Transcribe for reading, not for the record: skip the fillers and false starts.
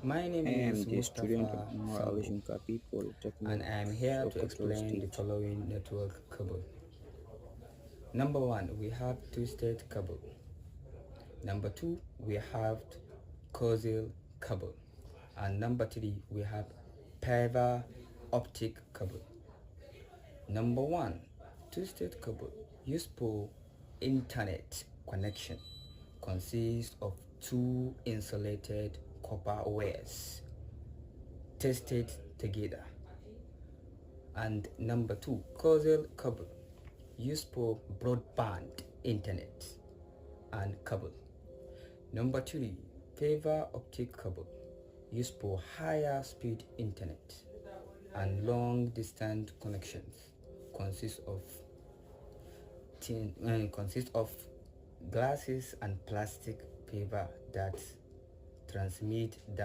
My I name am is the student of Mustafa umaru Sambo, shinkafi polytechnic, and I am here to Sokoto explain the State. following network cable. Number one, we have twisted cable. Number two, we have coaxial cable. And number three, we have fiber optic cable. Number one, twisted cable used for internet connection consists of two insulated copper wires tested together. And number two, coaxial cable used for broadband internet and cable. Number three, fiber optic cable used for higher speed internet and long distance connections consists of consists of glasses and plastic fiber that transmit